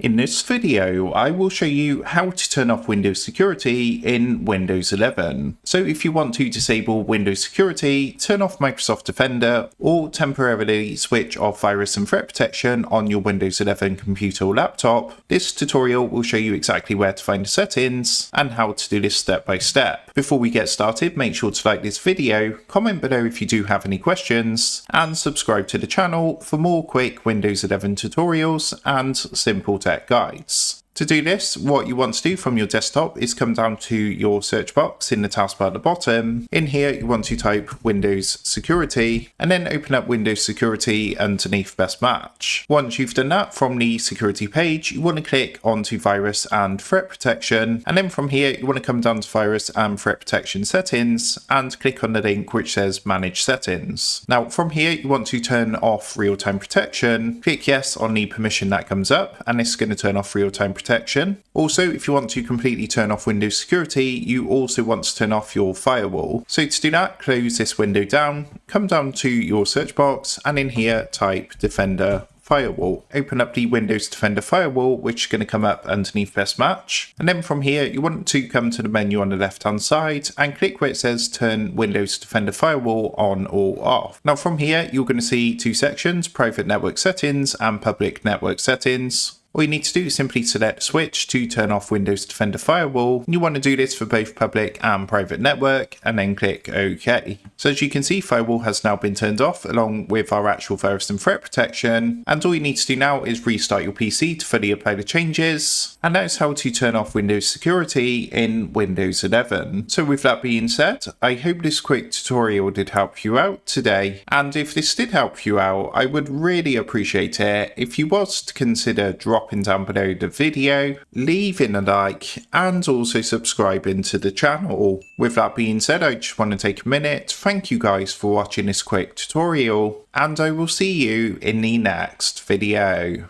In this video, I will show you how to turn off Windows security in Windows 11. So if you want to disable Windows security, turn off Microsoft Defender, or temporarily switch off virus and threat protection on your Windows 11 computer or laptop, this tutorial will show you exactly where to find the settings and how to do this step by step. Before we get started, make sure to like this video, comment below if you do have any questions, and subscribe to the channel for more quick Windows 11 tutorials and simple tech guides. To do this, what you want to do from your desktop is come down to your search box in the taskbar at the bottom. In here, you want to type Windows Security and then open up Windows Security underneath Best Match. Once you've done that, from the security page, you want to click onto Virus and Threat Protection, and then from here, you want to come down to Virus and Threat Protection Settings and click on the link which says Manage Settings. Now, from here, you want to turn off real-time protection. Click yes on the permission that comes up, and this is going to turn off real-time protection. Also, if you want to completely turn off Windows security, you also want to turn off your firewall. So to do that, close this window down, come down to your search box, and in here type Defender Firewall. Open up the Windows Defender Firewall, which is going to come up underneath Best Match. And then from here, you want to come to the menu on the left hand side and click where it says Turn Windows Defender Firewall on or off. Now from here, you're going to see two sections, Private Network Settings and Public Network Settings. All you need to do is simply select Switch to turn off Windows Defender Firewall. You want to do this for both public and private network, and then click OK. So as you can see, Firewall has now been turned off along with our actual virus and threat protection. And all you need to do now is restart your PC to fully apply the changes. And that's how to turn off Windows security in Windows 11. So with that being said, I hope this quick tutorial did help you out today. And if this did help you out, I would really appreciate it if you was to consider dropping down below the video, leaving a like, and also subscribing to the channel. With that being said, I just want to take a minute. Thank you guys for watching this quick tutorial, and I will see you in the next video.